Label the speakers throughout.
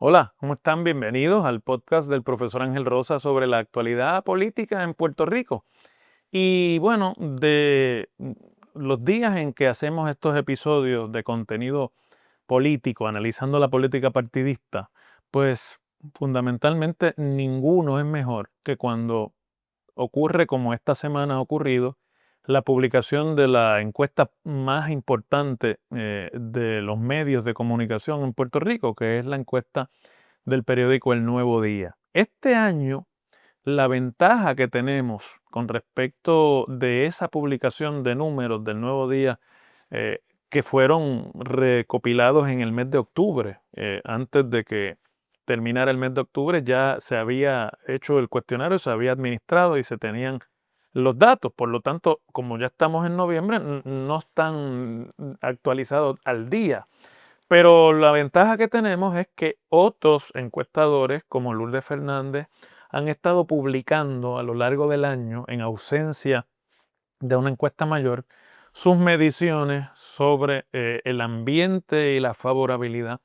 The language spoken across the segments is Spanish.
Speaker 1: Hola, ¿cómo están? Bienvenidos al podcast del profesor Ángel Rosa sobre la actualidad política en Puerto Rico. Y bueno, de los días en que hacemos estos episodios de contenido político, analizando la política partidista, pues fundamentalmente ninguno es mejor que cuando ocurre, como esta semana ha ocurrido, la publicación de la encuesta más importante de los medios de comunicación en Puerto Rico, que es la encuesta del periódico El Nuevo Día. Este año, la ventaja que tenemos con respecto de esa publicación de números del Nuevo Día, eh, que fueron recopilados en el mes de octubre, antes de que terminara el mes de octubre, ya se había hecho el cuestionario, se había administrado y se tenían los datos. Por lo tanto, como ya estamos en noviembre, no están actualizados al día. Pero la ventaja que tenemos es que otros encuestadores, como Lourdes Fernández, han estado publicando a lo largo del año, en ausencia de una encuesta mayor, sus mediciones sobre el ambiente y la favorabilidad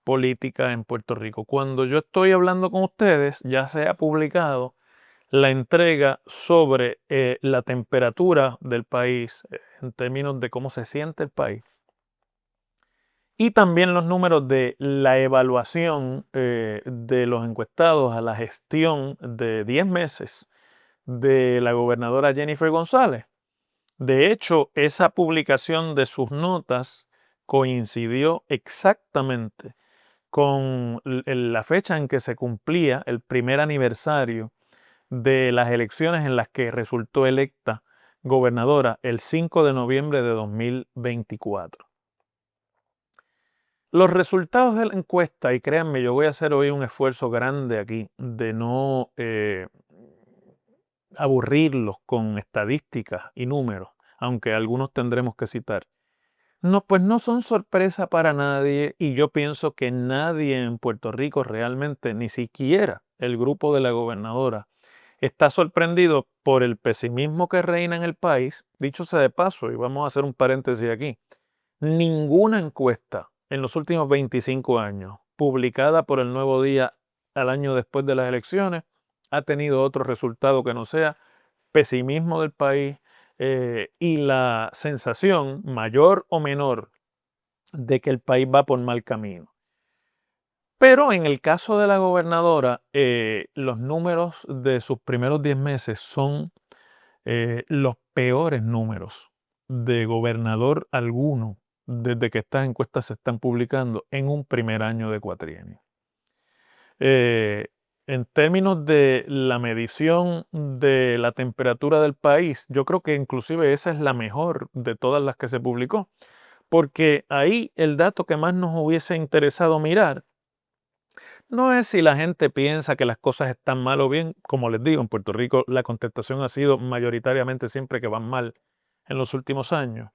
Speaker 1: política en Puerto Rico. Cuando yo estoy hablando con ustedes, ya se ha publicado la entrega sobre la temperatura del país, en términos de cómo se siente el país, y también los números de la evaluación de los encuestados a la gestión de 10 meses de la gobernadora Jennifer González. De hecho, esa publicación de sus notas coincidió exactamente con la fecha en que se cumplía el primer aniversario de las elecciones en las que resultó electa gobernadora el 5 de noviembre de 2024. Los resultados de la encuesta, y créanme, yo voy a hacer hoy un esfuerzo grande aquí de no aburrirlos con estadísticas y números, aunque algunos tendremos que citar. No, pues no son sorpresa para nadie y yo pienso que nadie en Puerto Rico realmente, ni siquiera el grupo de la gobernadora, está sorprendido por el pesimismo que reina en el país. Dicho sea de paso, y vamos a hacer un paréntesis aquí, ninguna encuesta en los últimos 25 años, publicada por el Nuevo Día al año después de las elecciones, ha tenido otro resultado que no sea pesimismo del país y la sensación, mayor o menor, de que el país va por mal camino. Pero en el caso de la gobernadora, los números de sus primeros 10 meses son los peores números de gobernador alguno desde que estas encuestas se están publicando en un primer año de cuatrienio. En términos de la medición de la temperatura del país, yo creo que inclusive esa es la mejor de todas las que se publicó, porque ahí el dato que más nos hubiese interesado mirar no es si la gente piensa que las cosas están mal o bien. Como les digo, en Puerto Rico la contestación ha sido mayoritariamente siempre que van mal en los últimos años,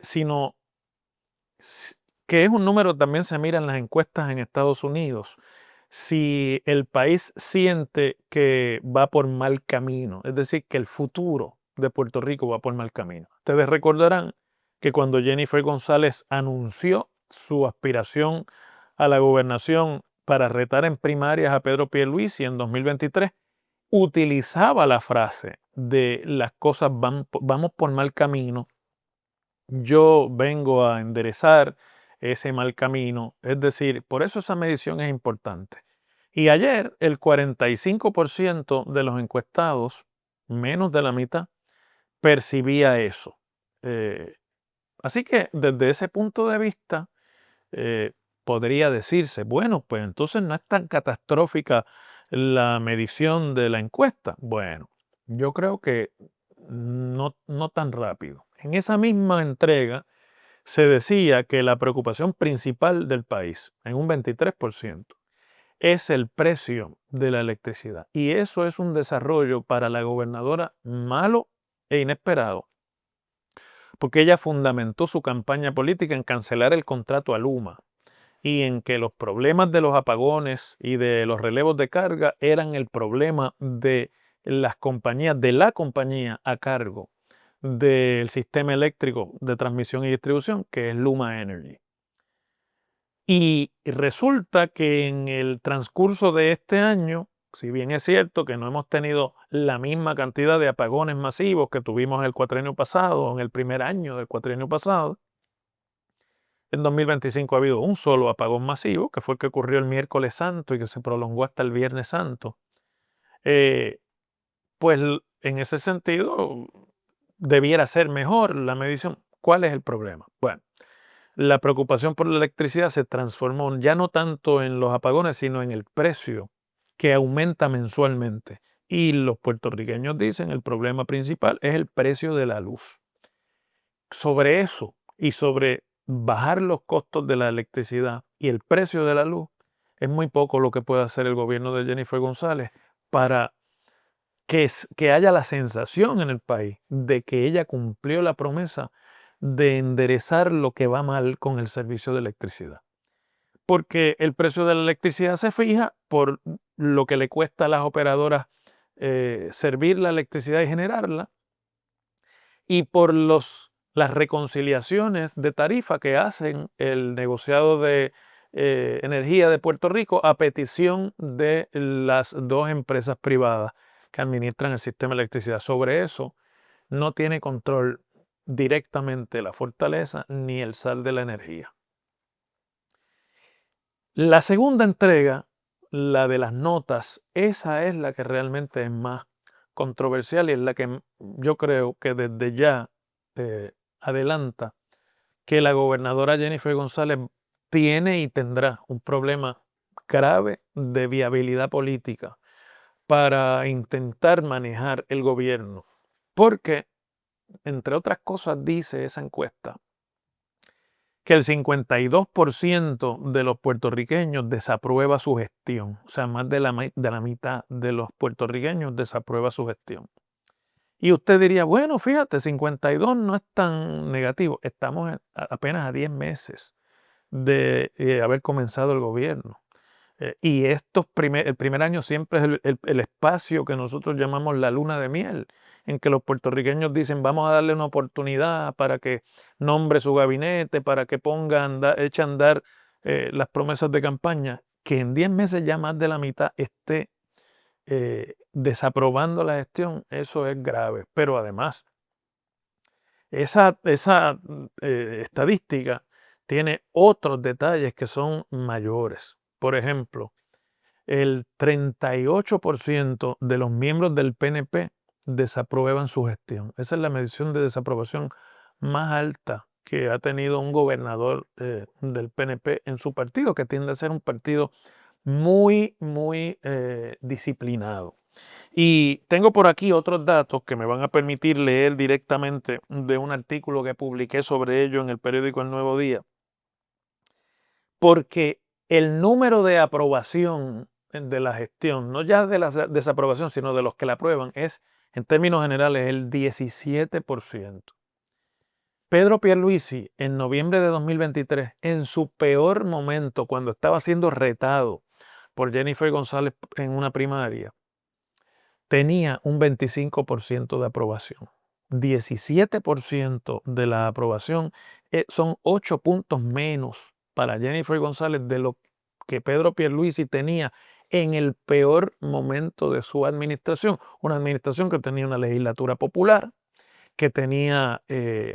Speaker 1: sino que es un número, también se mira en las encuestas en Estados Unidos, si el país siente que va por mal camino, es decir, que el futuro de Puerto Rico va por mal camino. Ustedes recordarán que cuando Jennifer González anunció su aspiración a la gobernación para retar en primarias a Pedro Pierluisi en 2023, utilizaba la frase de las cosas vamos por mal camino, yo vengo a enderezar ese mal camino. Es decir, por eso esa medición es importante. Y ayer el 45% de los encuestados, menos de la mitad, percibía eso. Eh, Así que desde ese punto de vista, eh, podría decirse, bueno, pues entonces no es tan catastrófica la medición de la encuesta. Bueno, yo creo que no tan rápido. En esa misma entrega se decía que la preocupación principal del país, en un 23%, es el precio de la electricidad. Y eso es un desarrollo para la gobernadora malo e inesperado, porque ella fundamentó su campaña política en cancelar el contrato a Luma y en que los problemas de los apagones y de los relevos de carga eran el problema de las compañías, de la compañía a cargo del sistema eléctrico de transmisión y distribución, que es Luma Energy. Y resulta que en el transcurso de este año, si bien es cierto que no hemos tenido la misma cantidad de apagones masivos que tuvimos en el cuatrienio pasado o en el primer año del cuatrienio pasado, en 2025 ha habido un solo apagón masivo, que fue el que ocurrió el miércoles santo y que se prolongó hasta el viernes santo. Eh, pues en ese sentido debiera ser mejor la medición. ¿Cuál es el problema? Bueno, la preocupación por la electricidad se transformó ya no tanto en los apagones, sino en el precio que aumenta mensualmente. Y los puertorriqueños dicen el problema principal es el precio de la luz. Sobre eso y sobre bajar los costos de la electricidad y el precio de la luz, es muy poco lo que puede hacer el gobierno de Jennifer González para que haya la sensación en el país de que ella cumplió la promesa de enderezar lo que va mal con el servicio de electricidad. Porque el precio de la electricidad se fija por lo que le cuesta a las operadoras servir la electricidad y generarla, y por las reconciliaciones de tarifa que hacen el negociado de energía de Puerto Rico a petición de las dos empresas privadas que administran el sistema de electricidad. Sobre eso no tiene control directamente la Fortaleza ni el SAL de la Energía. La segunda entrega, la de las notas, esa es la que realmente es más controversial y es la que yo creo que desde ya adelanta que la gobernadora Jennifer González tiene y tendrá un problema grave de viabilidad política para intentar manejar el gobierno. Porque, entre otras cosas, dice esa encuesta que el 52% de los puertorriqueños desaprueba su gestión. O sea, más de la mitad de los puertorriqueños desaprueba su gestión. Y usted diría, bueno, fíjate, 52 no es tan negativo. Estamos apenas a 10 meses de haber comenzado el gobierno. Y el primer año siempre es el espacio que nosotros llamamos la luna de miel, en que los puertorriqueños dicen, vamos a darle una oportunidad para que nombre su gabinete, para que eche a andar las promesas de campaña. Que en 10 meses ya más de la mitad esté desaprobando la gestión, eso es grave. Pero además, esa estadística tiene otros detalles que son mayores. Por ejemplo, el 38% de los miembros del PNP desaprueban su gestión. Esa es la medición de desaprobación más alta que ha tenido un gobernador del PNP en su partido, que tiende a ser un partido muy, muy disciplinado. Y tengo por aquí otros datos que me van a permitir leer directamente de un artículo que publiqué sobre ello en el periódico El Nuevo Día, porque el número de aprobación de la gestión, no ya de la desaprobación, sino de los que la aprueban, es, en términos generales, el 17%. Pedro Pierluisi, en noviembre de 2023, en su peor momento, cuando estaba siendo retado por Jennifer González en una primaria, tenía un 25% de aprobación. 17% de la aprobación son 8 puntos menos para Jennifer González de lo que Pedro Pierluisi tenía en el peor momento de su administración. Una administración que tenía una legislatura popular, que tenía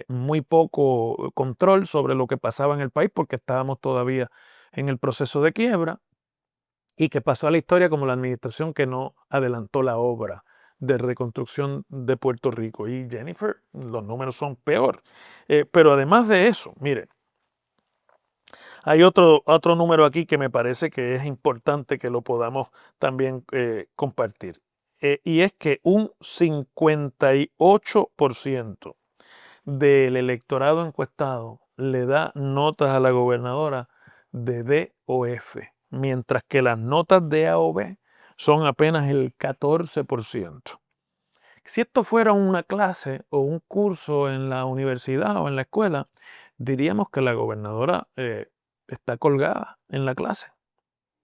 Speaker 1: muy poco control sobre lo que pasaba en el país porque estábamos todavía en el proceso de quiebra, y que pasó a la historia como la administración que no adelantó la obra de reconstrucción de Puerto Rico. Y Jennifer, los números son peor. Pero además de eso, mire, hay otro número aquí que me parece que es importante que lo podamos también compartir. Y es que un 58% del electorado encuestado le da notas a la gobernadora de D o F, mientras que las notas de A o B son apenas el 14%. Si esto fuera una clase o un curso en la universidad o en la escuela, diríamos que la gobernadora está colgada en la clase.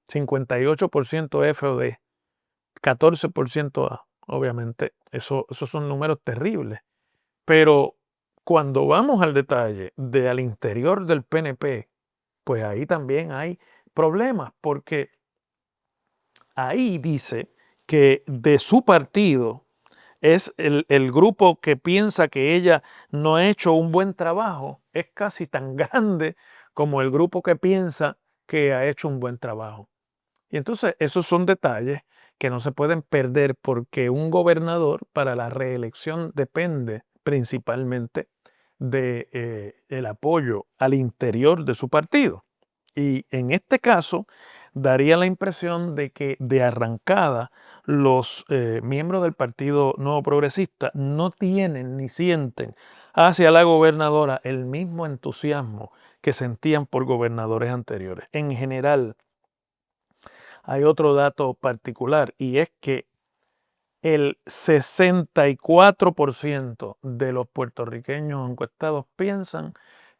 Speaker 1: 58% F o D, 14% A. Obviamente, esos son números terribles. Pero cuando vamos al detalle al interior del PNP, pues ahí también hay problemas, porque ahí dice que de su partido es el grupo que piensa que ella no ha hecho un buen trabajo, es casi tan grande como el grupo que piensa que ha hecho un buen trabajo. Y entonces esos son detalles que no se pueden perder porque un gobernador para la reelección depende principalmente de, el apoyo al interior de su partido. Y en este caso daría la impresión de que de arrancada los miembros del Partido Nuevo Progresista no tienen ni sienten hacia la gobernadora el mismo entusiasmo que sentían por gobernadores anteriores. En general, hay otro dato particular y es que el 64% de los puertorriqueños encuestados piensan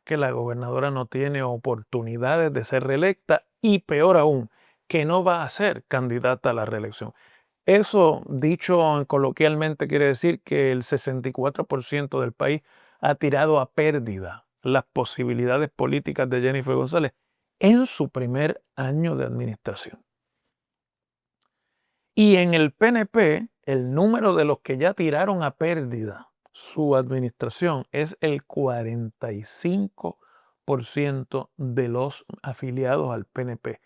Speaker 1: que la gobernadora no tiene oportunidades de ser reelecta y peor aún, que no va a ser candidata a la reelección. Eso, dicho coloquialmente, quiere decir que el 64% del país ha tirado a pérdida las posibilidades políticas de Jennifer González en su primer año de administración. Y en el PNP, el número de los que ya tiraron a pérdida su administración es el 45% de los afiliados al PNP.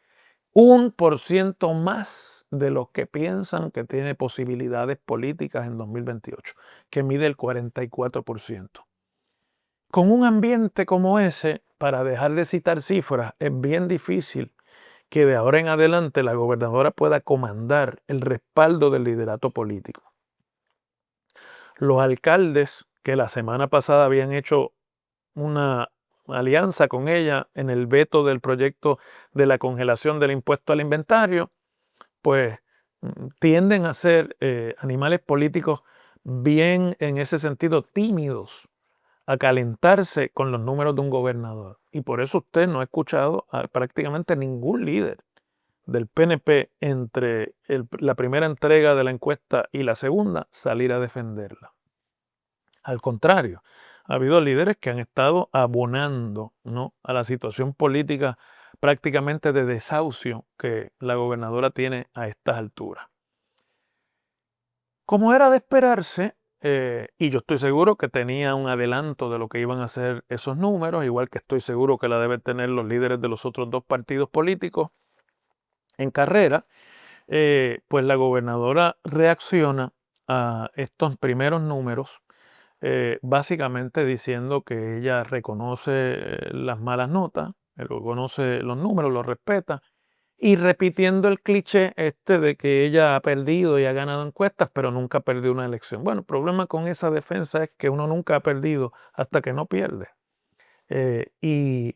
Speaker 1: 1% más de los que piensan que tiene posibilidades políticas en 2028, que mide el 44%. Con un ambiente como ese, para dejar de citar cifras, es bien difícil que de ahora en adelante la gobernadora pueda comandar el respaldo del liderato político. Los alcaldes que la semana pasada habían hecho una alianza con ella en el veto del proyecto de la congelación del impuesto al inventario, pues tienden a ser animales políticos bien en ese sentido tímidos a calentarse con los números de un gobernador. Y por eso usted no ha escuchado a prácticamente ningún líder del PNP entre la primera entrega de la encuesta y la segunda salir a defenderla. Al contrario, ha habido líderes que han estado abonando, ¿no?, a la situación política prácticamente de desahucio que la gobernadora tiene a estas alturas. Como era de esperarse, y yo estoy seguro que tenía un adelanto de lo que iban a ser esos números, igual que estoy seguro que la deben tener los líderes de los otros dos partidos políticos en carrera, pues la gobernadora reacciona a estos primeros números básicamente diciendo que ella reconoce las malas notas, reconoce los números, los respeta, y repitiendo el cliché este de que ella ha perdido y ha ganado encuestas, pero nunca perdió una elección. Bueno, el problema con esa defensa es que uno nunca ha perdido hasta que no pierde. Y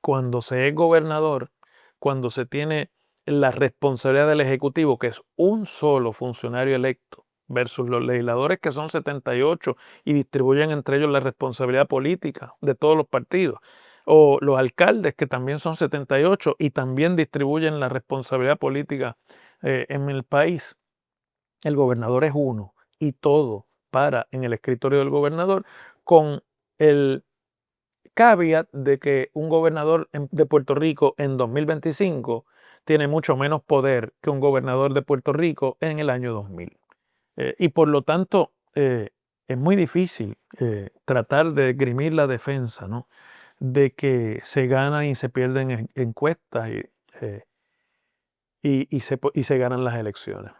Speaker 1: cuando se es gobernador, cuando se tiene la responsabilidad del Ejecutivo, que es un solo funcionario electo, versus los legisladores que son 78 y distribuyen entre ellos la responsabilidad política de todos los partidos, o los alcaldes que también son 78 y también distribuyen la responsabilidad política en el país. El gobernador es uno y todo para en el escritorio del gobernador con el caveat de que un gobernador de Puerto Rico en 2025 tiene mucho menos poder que un gobernador de Puerto Rico en el año 2000. Y por lo tanto, es muy difícil tratar de esgrimir la defensa, ¿no?, de que se ganan y se pierden encuestas y se ganan las elecciones.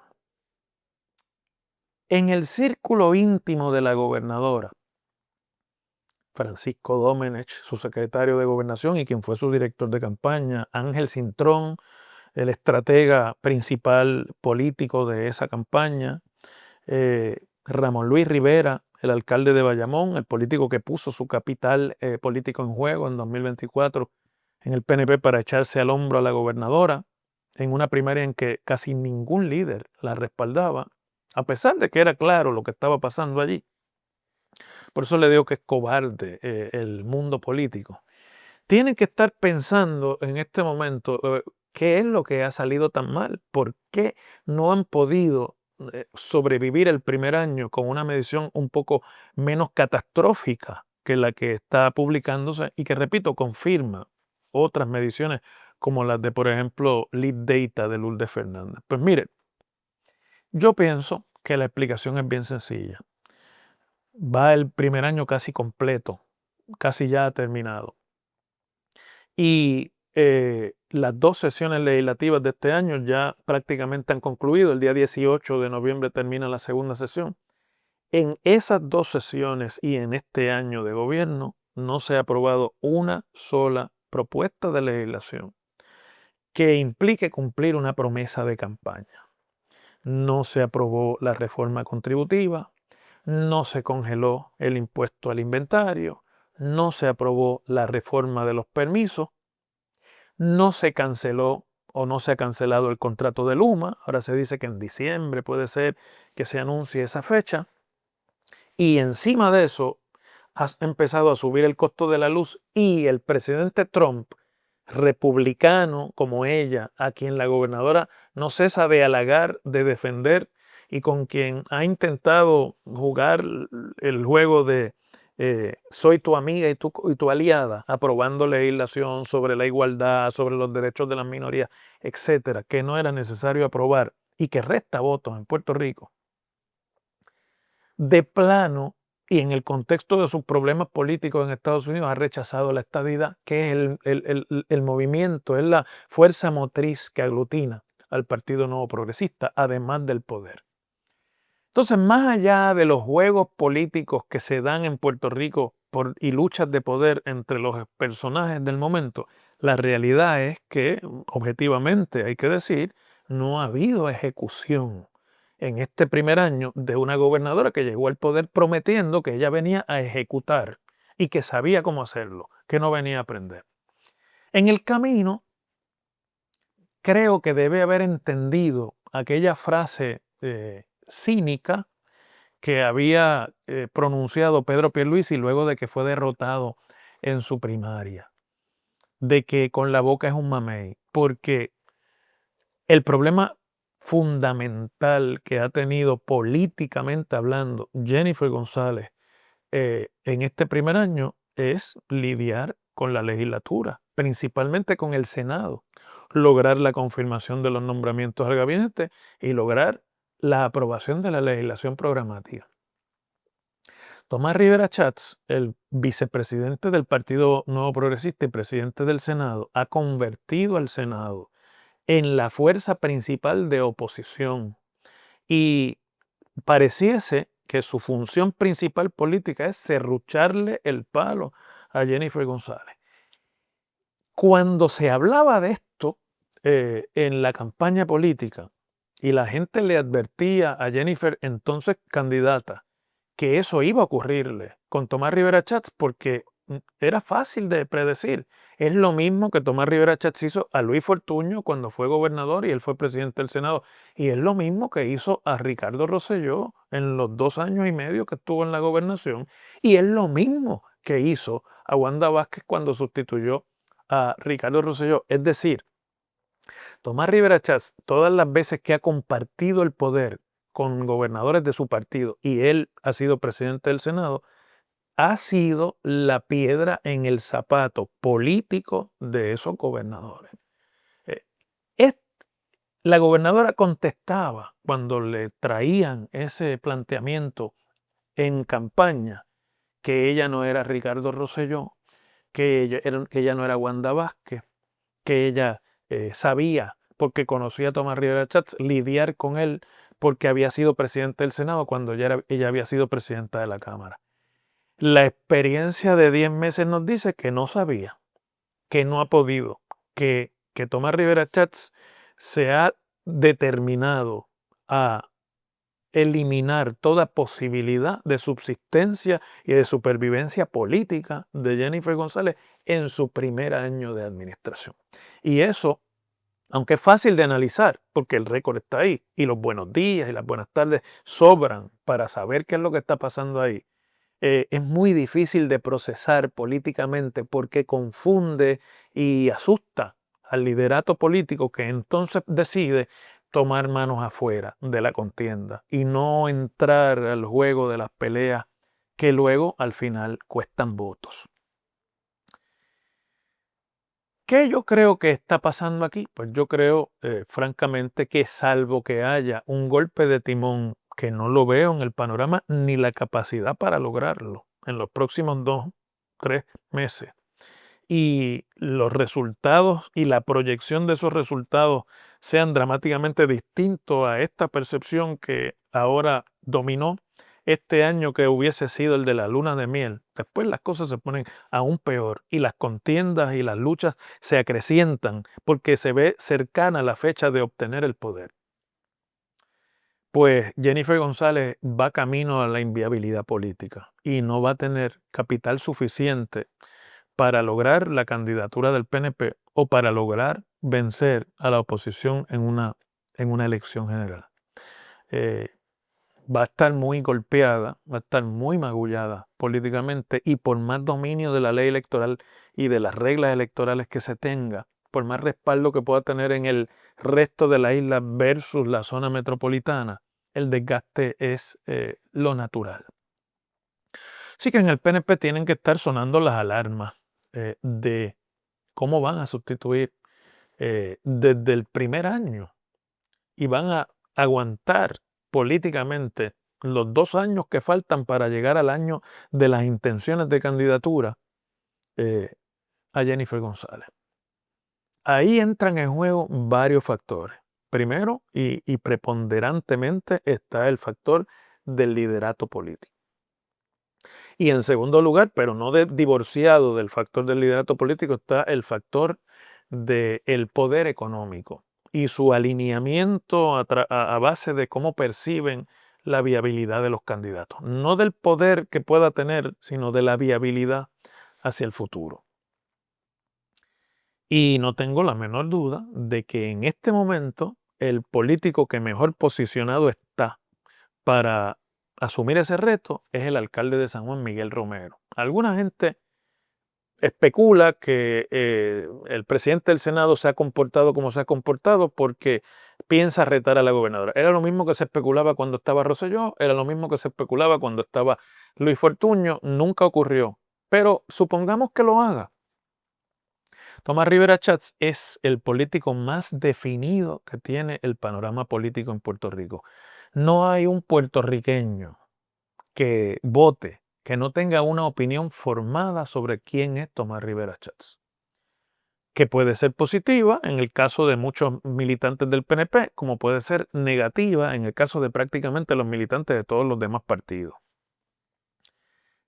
Speaker 1: En el círculo íntimo de la gobernadora, Francisco Domenech, su secretario de Gobernación y quien fue su director de campaña, Ángel Cintrón, el estratega principal político de esa campaña, Ramón Luis Rivera, el alcalde de Bayamón, el político que puso su capital político en juego en 2024 en el PNP para echarse al hombro a la gobernadora, en una primaria en que casi ningún líder la respaldaba, a pesar de que era claro lo que estaba pasando allí. Por eso le digo que es cobarde el mundo político. Tienen que estar pensando en este momento qué es lo que ha salido tan mal, por qué no han podido sobrevivir el primer año con una medición un poco menos catastrófica que la que está publicándose y que, repito, confirma otras mediciones como las de, por ejemplo, Lead Data de Lourdes Fernández. Pues mire, yo pienso que la explicación es bien sencilla. Va el primer año casi completo, casi ya terminado. Y las dos sesiones legislativas de este año ya prácticamente han concluido. El día 18 de noviembre termina la segunda sesión. En esas dos sesiones y en este año de gobierno no se ha aprobado una sola propuesta de legislación que implique cumplir una promesa de campaña. No se aprobó la reforma contributiva, no se congeló el impuesto al inventario, no se aprobó la reforma de los permisos, no se canceló o no se ha cancelado el contrato de Luma. Ahora se dice que en diciembre puede ser que se anuncie esa fecha. Y encima de eso, ha empezado a subir el costo de la luz y el presidente Trump, republicano como ella, a quien la gobernadora no cesa de halagar, de defender y con quien ha intentado jugar el juego de soy tu amiga y tu aliada, aprobando legislación sobre la igualdad, sobre los derechos de las minorías, etcétera, que no era necesario aprobar y que resta votos en Puerto Rico. De plano, y en el contexto de sus problemas políticos en Estados Unidos, ha rechazado la estadidad, que es el movimiento, es la fuerza motriz que aglutina al Partido Nuevo Progresista, además del poder. Entonces, más allá de los juegos políticos que se dan en Puerto Rico y luchas de poder entre los personajes del momento, la realidad es que, objetivamente, hay que decir, no ha habido ejecución en este primer año de una gobernadora que llegó al poder prometiendo que ella venía a ejecutar y que sabía cómo hacerlo, que no venía a aprender. En el camino, creo que debe haber entendido aquella frase cínica que había pronunciado Pedro Pierluisi luego de que fue derrotado en su primaria, de que con la boca es un mamey, porque el problema fundamental que ha tenido políticamente hablando Jennifer González en este primer año es lidiar con la legislatura, principalmente con el Senado, lograr la confirmación de los nombramientos al gabinete y lograr la aprobación de la legislación programática. Tomás Rivera Chats, el vicepresidente del Partido Nuevo Progresista y presidente del Senado, ha convertido al Senado en la fuerza principal de oposición y pareciese que su función principal política es serrucharle el palo a Jennifer González. Cuando se hablaba de esto en la campaña política y la gente le advertía a Jennifer, entonces candidata, que eso iba a ocurrirle con Tomás Rivera Chats porque era fácil de predecir. Es lo mismo que Tomás Rivera Chats hizo a Luis Fortuño cuando fue gobernador y él fue presidente del Senado. Y es lo mismo que hizo a Ricardo Rosselló en los 2 años y medio que estuvo en la gobernación. Y es lo mismo que hizo a Wanda Vázquez cuando sustituyó a Ricardo Rosselló. Es decir, Tomás Rivera Chats, todas las veces que ha compartido el poder con gobernadores de su partido y él ha sido presidente del Senado, ha sido la piedra en el zapato político de esos gobernadores. Eh, la gobernadora contestaba cuando le traían ese planteamiento en campaña que ella no era Ricardo Rosselló, que ella no era Wanda Vázquez, que ella sabía, porque conocía a Tomás Rivera Chats, lidiar con él porque había sido presidente del Senado cuando ella había sido presidenta de la Cámara. La experiencia de 10 meses nos dice que no sabía, que no ha podido, que Tomás Rivera Chats se ha determinado a eliminar toda posibilidad de subsistencia y de supervivencia política de Jennifer González en su primer año de administración. Y eso, aunque es fácil de analizar, porque el récord está ahí, y los buenos días y las buenas tardes sobran para saber qué es lo que está pasando ahí, es muy difícil de procesar políticamente porque confunde y asusta al liderato político que entonces decide tomar manos afuera de la contienda y no entrar al juego de las peleas que luego al final cuestan votos. ¿Qué yo creo que está pasando aquí? Pues yo creo, francamente, que salvo que haya un golpe de timón que no lo veo en el panorama ni la capacidad para lograrlo en los próximos 2, 3 meses, y los resultados y la proyección de esos resultados sean dramáticamente distintos a esta percepción que ahora dominó este año, que hubiese sido el de la luna de miel, después las cosas se ponen aún peor y las contiendas y las luchas se acrecientan porque se ve cercana la fecha de obtener el poder. Pues Jennifer González va camino a la inviabilidad política y no va a tener capital suficiente para lograr la candidatura del PNP o para lograr vencer a la oposición en una elección general. Eh, Va a estar muy golpeada, va a estar muy magullada políticamente, y por más dominio de la ley electoral y de las reglas electorales que se tenga, por más respaldo que pueda tener en el resto de la isla versus la zona metropolitana, el desgaste es lo natural. Así que en el PNP tienen que estar sonando las alarmas de cómo van a sustituir desde el primer año, y van a aguantar políticamente los 2 años que faltan para llegar al año de las intenciones de candidatura a Jennifer González. Ahí entran en juego varios factores. Primero y preponderantemente está el factor del liderato político. Y en segundo lugar, pero no divorciado del factor del liderato político, está el factor del poder económico y su alineamiento a base de cómo perciben la viabilidad de los candidatos. No del poder que pueda tener, sino de la viabilidad hacia el futuro. Y no tengo la menor duda de que en este momento el político que mejor posicionado está para asumir ese reto es el alcalde de San Juan, Miguel Romero. Alguna gente especula que el presidente del Senado se ha comportado como se ha comportado porque piensa retar a la gobernadora. Era lo mismo que se especulaba cuando estaba Rosselló, era lo mismo que se especulaba cuando estaba Luis Fortuño, nunca ocurrió. Pero supongamos que lo haga. Tomás Rivera Chats es el político más definido que tiene el panorama político en Puerto Rico. No hay un puertorriqueño que vote, que no tenga una opinión formada sobre quién es Tomás Rivera Chats, que puede ser positiva en el caso de muchos militantes del PNP, como puede ser negativa en el caso de prácticamente los militantes de todos los demás partidos.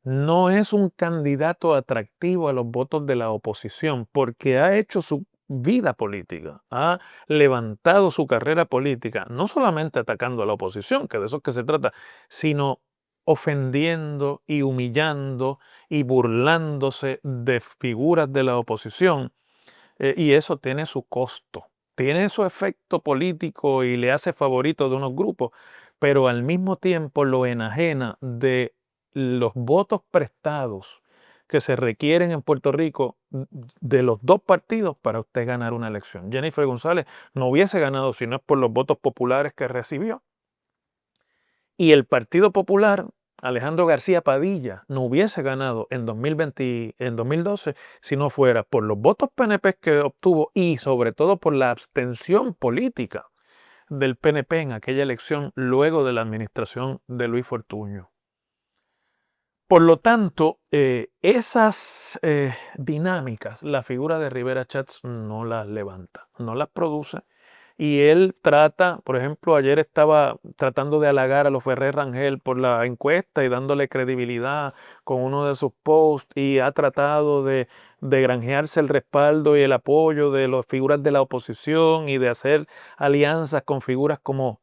Speaker 1: No es un candidato atractivo a los votos de la oposición porque ha hecho su vida política, ha levantado su carrera política, no solamente atacando a la oposición, que de eso es que se trata, sino ofendiendo y humillando y burlándose de figuras de la oposición. Y eso tiene su costo, tiene su efecto político y le hace favorito de unos grupos, pero al mismo tiempo lo enajena de los votos prestados que se requieren en Puerto Rico de los dos partidos para usted ganar una elección. Jennifer González no hubiese ganado si no es por los votos populares que recibió. Y el Partido Popular, Alejandro García Padilla, no hubiese ganado en 2012 si no fuera por los votos PNP que obtuvo y sobre todo por la abstención política del PNP en aquella elección luego de la administración de Luis Fortuño. Por lo tanto, esas dinámicas, la figura de Rivera Chats no las levanta, no las produce. Y él trata, por ejemplo, ayer estaba tratando de halagar a los Ferrer Rangel por la encuesta y dándole credibilidad con uno de sus posts, y ha tratado de granjearse el respaldo y el apoyo de las figuras de la oposición y de hacer alianzas con figuras como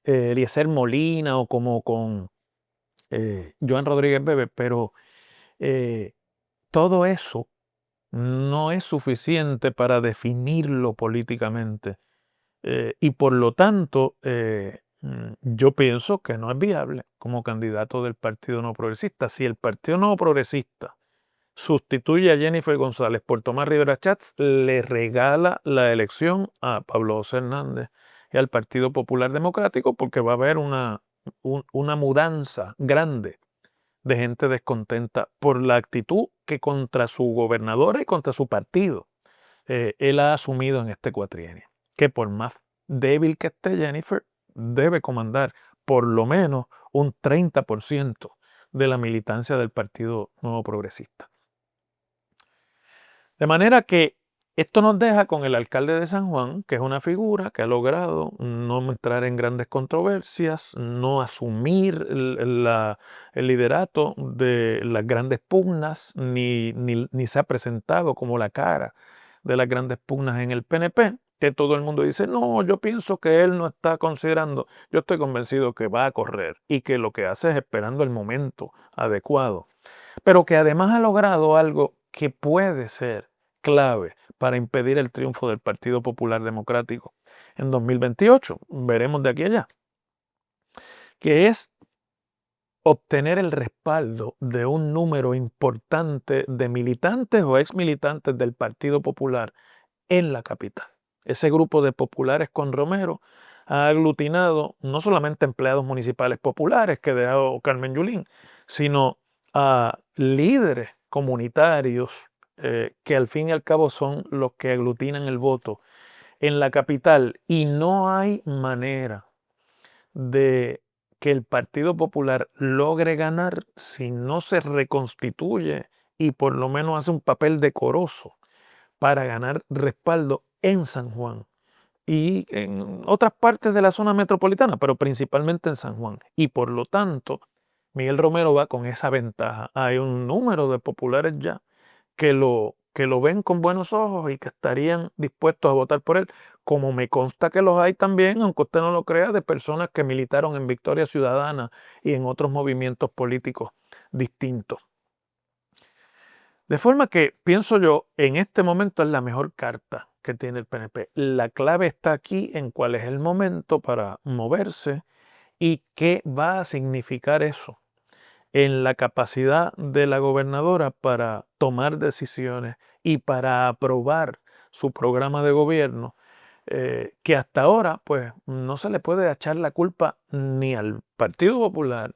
Speaker 1: Eliezer Molina o como con Joan Rodríguez Bebe, pero todo eso no es suficiente para definirlo políticamente. Y por lo tanto, yo pienso que no es viable como candidato del Partido No Progresista. Si el Partido No Progresista sustituye a Jennifer González por Tomás Rivera Chats, le regala la elección a Pablo José Hernández y al Partido Popular Democrático, porque va a haber una mudanza grande de gente descontenta por la actitud que contra su gobernadora y contra su partido él ha asumido en este cuatrienio, que por más débil que esté Jennifer, debe comandar por lo menos un 30% de la militancia del Partido Nuevo Progresista. De manera que esto nos deja con el alcalde de San Juan, que es una figura que ha logrado no entrar en grandes controversias, no asumir el liderato de las grandes pugnas, ni se ha presentado como la cara de las grandes pugnas en el PNP, que todo el mundo dice, no, yo pienso que él no está considerando. Yo estoy convencido que va a correr y que lo que hace es esperando el momento adecuado, pero que además ha logrado algo que puede ser clave para impedir el triunfo del Partido Popular Democrático en 2028. Veremos de aquí a allá, que es obtener el respaldo de un número importante de militantes o exmilitantes del Partido Popular en la capital. Ese grupo de populares con Romero ha aglutinado no solamente empleados municipales populares que dejó Carmen Yulín, sino a líderes comunitarios que al fin y al cabo son los que aglutinan el voto en la capital. Y no hay manera de que el Partido Popular logre ganar si no se reconstituye y por lo menos hace un papel decoroso para ganar respaldo en San Juan y en otras partes de la zona metropolitana, pero principalmente en San Juan. Y por lo tanto, Miguel Romero va con esa ventaja. Hay un número de populares ya que lo ven con buenos ojos y que estarían dispuestos a votar por él, como me consta que los hay también, aunque usted no lo crea, de personas que militaron en Victoria Ciudadana y en otros movimientos políticos distintos. De forma que pienso yo, en este momento es la mejor carta que tiene el PNP. La clave está aquí en cuál es el momento para moverse y qué va a significar eso en la capacidad de la gobernadora para tomar decisiones y para aprobar su programa de gobierno, que hasta ahora pues no se le puede echar la culpa ni al Partido Popular,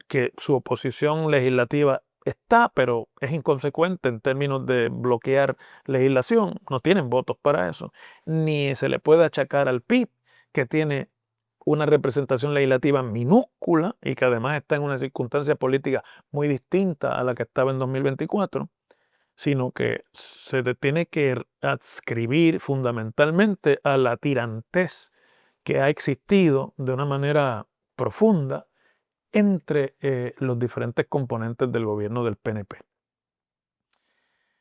Speaker 1: que su oposición legislativa está, pero es inconsecuente en términos de bloquear legislación, no tienen votos para eso, ni se le puede achacar al PIB, que tiene una representación legislativa minúscula y que además está en una circunstancia política muy distinta a la que estaba en 2024, sino que se tiene que adscribir fundamentalmente a la tirantez que ha existido de una manera profunda entre los diferentes componentes del gobierno del PNP.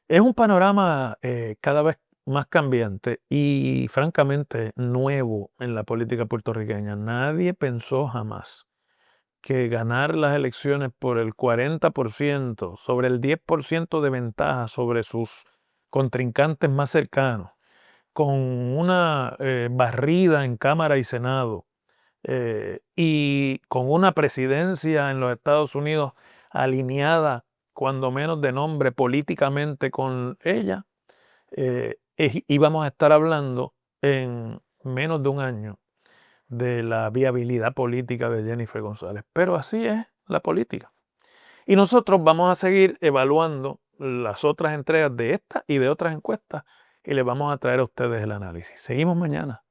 Speaker 1: Es un panorama cada vez más cambiante y francamente nuevo en la política puertorriqueña. Nadie pensó jamás que ganar las elecciones por el 40%, sobre el 10% de ventaja sobre sus contrincantes más cercanos, con una barrida en Cámara y Senado, y con una presidencia en los Estados Unidos alineada, cuando menos de nombre, políticamente con ella, íbamos a estar hablando en menos de un año de la viabilidad política de Jennifer González. Pero así es la política. Y nosotros vamos a seguir evaluando las otras entregas de esta y de otras encuestas y les vamos a traer a ustedes el análisis. Seguimos mañana.